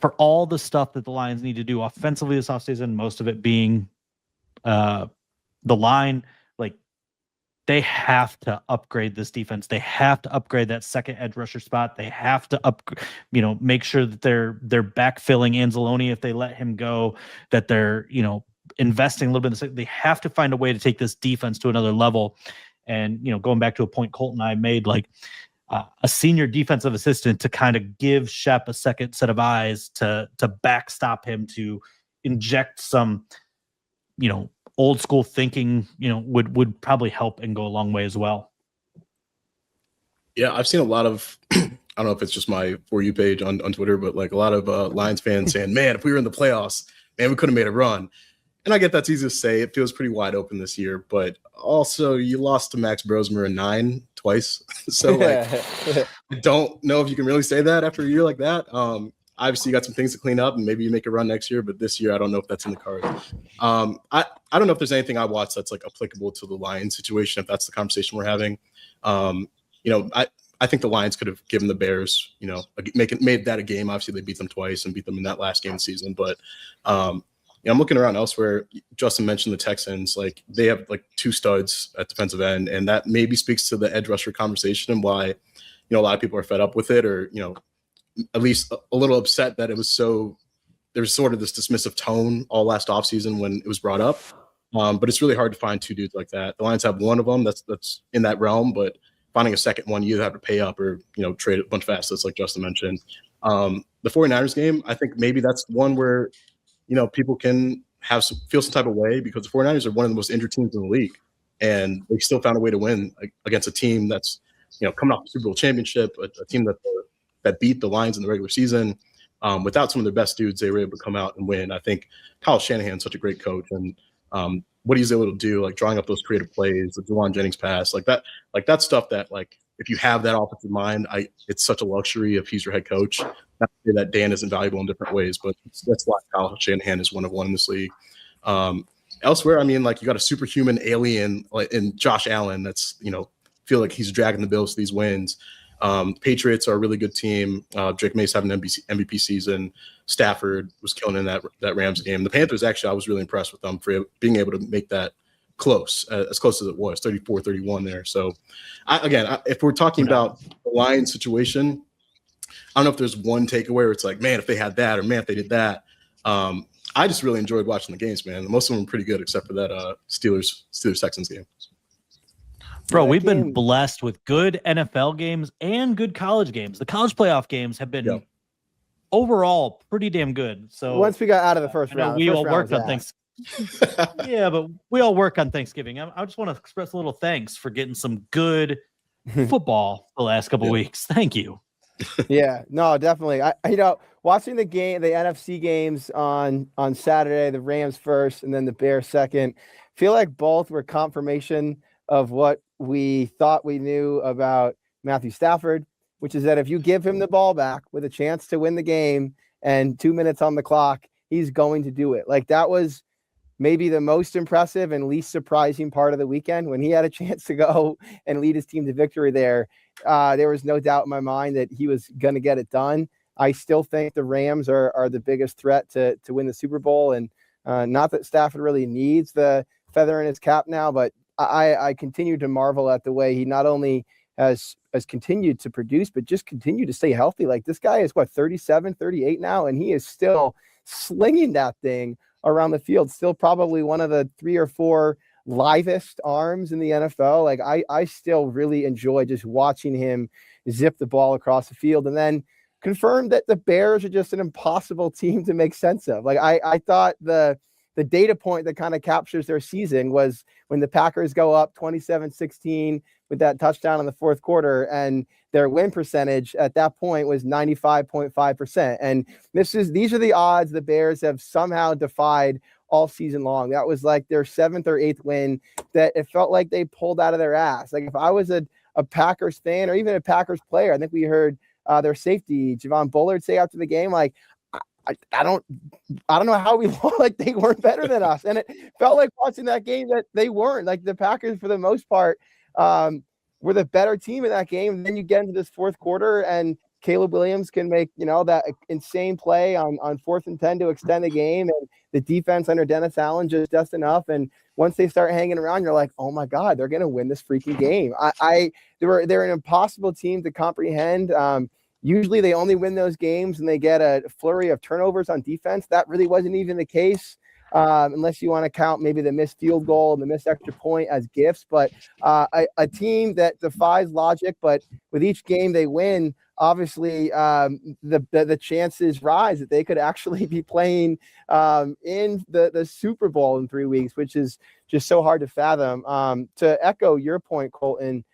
for all the stuff that the Lions need to do offensively this offseason, most of it being the line, like they have to upgrade this defense. They have to upgrade that second edge rusher spot. They have to make sure that they're backfilling Anzalone if they let him go, that they're, investing a little bit. They have to find a way to take this defense to another level. And, going back to a point Colt and I made, like a senior defensive assistant to kind of give Shep a second set of eyes to backstop him, to inject some, old school thinking, would probably help and go a long way as well. Yeah, I've seen a lot of, I don't know if it's just my For You page on Twitter, but like a lot of Lions fans saying, man, if we were in the playoffs, man, we could have made a run. And I get that's easy to say. It feels pretty wide open this year, but also you lost to Max Brosmer in 9 twice. So like, I don't know if you can really say that after a year like that. Obviously, you got some things to clean up, and maybe you make a run next year. But this year, I don't know if that's in the cards. I don't know if there's anything I watch that's like applicable to the Lions situation. If that's the conversation we're having, I think the Lions could have given the Bears, made that a game. Obviously, they beat them twice and beat them in that last game of the season. But I'm looking around elsewhere. Justin mentioned the Texans. Like they have like 2 studs at defensive end, and that maybe speaks to the edge rusher conversation and why, a lot of people are fed up with it, or at least a little upset that it was so. There's sort of this dismissive tone all last offseason when it was brought up. But it's really hard to find 2 dudes like that. The Lions have one of them that's in that realm, but finding a second one, you either have to pay up or trade a bunch of assets, like Justin mentioned. The 49ers game, I think maybe that's one where people can feel some type of way, because the 49ers are one of the most injured teams in the league, and they still found a way to win against a team that's coming off the Super Bowl championship, a team that beat the Lions in the regular season. Without some of their best dudes, they were able to come out and win. I think Kyle Shanahan's such a great coach, and what he's able to do, like drawing up those creative plays, the Juwan Jennings pass, like that stuff that, like, if you have that offensive mind, it's such a luxury if he's your head coach. Not to say that Dan isn't valuable in different ways, but that's why Kyle Shanahan is one of one in this league. Elsewhere, I mean, like, you got a superhuman alien like in Josh Allen that's, feel like he's dragging the Bills to these wins. Patriots are a really good team. Drake Mace having an MVP season. Stafford was killing in that Rams game. The Panthers, actually, I was really impressed with them for being able to make that close, as close as it was, 34-31 there. So, if we're talking about the Lions situation, I don't know if there's one takeaway where it's like, man, if they had that, or man, if they did that. I just really enjoyed watching the games, man. Most of them were pretty good, except for that Steelers-Texans game. Bro, we've been blessed with good NFL games and good college games. The college playoff games have been overall pretty damn good. So once we got out of the first round, we all worked on things. Yeah, but we all work on Thanksgiving. I just want to express a little thanks for getting some good football the last couple weeks. Thank you. Yeah, no, definitely. Watching the NFC games on Saturday, the Rams first and then the Bears second, feel like both were confirmation of what we thought we knew about Matthew Stafford, which is that if you give him the ball back with a chance to win the game and 2 minutes on the clock, he's going to do it. Like, that was maybe the most impressive and least surprising part of the weekend when he had a chance to go and lead his team to victory there. There was no doubt in my mind that he was going to get it done. I still think the Rams are the biggest threat to win the Super Bowl. And not that Stafford really needs the feather in his cap now, but I continue to marvel at the way he not only has continued to produce, but just continued to stay healthy. Like, this guy is 37, 38 now, and he is still slinging that thing around the field. Still probably one of the 3 or 4 livest arms in the NFL. Like, I still really enjoy just watching him zip the ball across the field, and then confirmed that the Bears are just an impossible team to make sense of. Like, I thought the data point that kind of captures their season was when the Packers go up 27-16 with that touchdown in the fourth quarter, and their win percentage at that point was 95.5%. And these are the odds the Bears have somehow defied all season long. That was like their 7th or 8th win that it felt like they pulled out of their ass. Like, if I was a Packers fan or even a Packers player, I think we heard their safety, Javon Bullard, say after the game, like, I don't know how we lost. Like, they weren't better than us. And it felt like watching that game that they weren't. Like, the Packers, for the most part, were the better team in that game. And then you get into this fourth quarter and Caleb Williams can make, that insane play on 4th and 10 to extend the game, and the defense under Dennis Allen just enough. And once they start hanging around, you're like, oh my God, they're going to win this freaking game. They're an impossible team to comprehend. Usually they only win those games and they get a flurry of turnovers on defense. That really wasn't even the case. Unless you want to count maybe the missed field goal and the missed extra point as gifts. But a team that defies logic, but with each game they win, obviously the chances rise that they could actually be playing in the Super Bowl in 3 weeks, which is just so hard to fathom. To echo your point, Colton,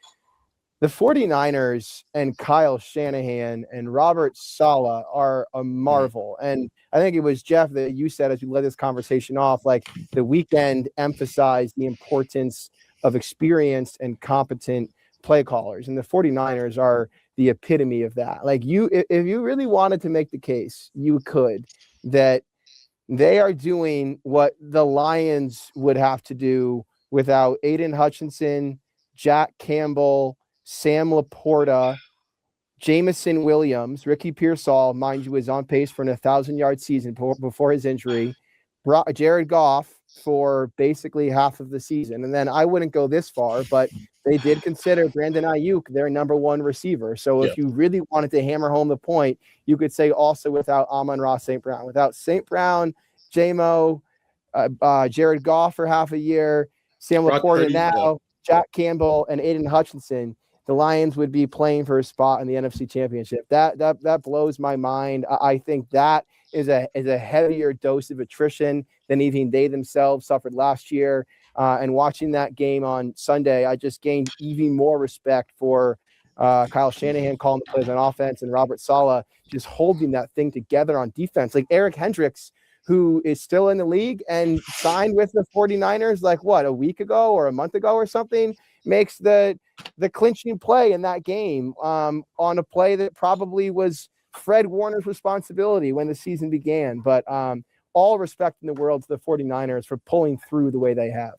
the 49ers and Kyle Shanahan and Robert Saleh are a marvel. And I think it was Jeff that you said as we led this conversation off, like the weekend emphasized the importance of experienced and competent play callers. And the 49ers are the epitome of that. Like if you really wanted to make the case, you could, that they are doing what the Lions would have to do without Aiden Hutchinson, Jack Campbell, Sam Laporta, Jamison Williams. Ricky Pearsall, mind you, is on pace for an 1,000-yard season before his injury. Jared Goff for basically half of the season. And then I wouldn't go this far, but they did consider Brandon Ayuk their number one receiver. So if you really wanted to hammer home the point, you could say also without Amon-Ra St. Brown. Without St. Brown, J-Mo, Jared Goff for half a year, Sam Laporta now, Jack Campbell, and Aiden Hutchinson, the Lions would be playing for a spot in the NFC Championship. That blows my mind. I think that is a heavier dose of attrition than even they themselves suffered last year. And watching that game on Sunday, I just gained even more respect for Kyle Shanahan calling the plays on offense and Robert Saleh just holding that thing together on defense. Like Eric Hendricks, who is still in the league and signed with the 49ers like a week ago or a month ago or something, makes the clinching play in that game on a play that probably was Fred Warner's responsibility when the season began. But all respect in the world to the 49ers for pulling through the way they have.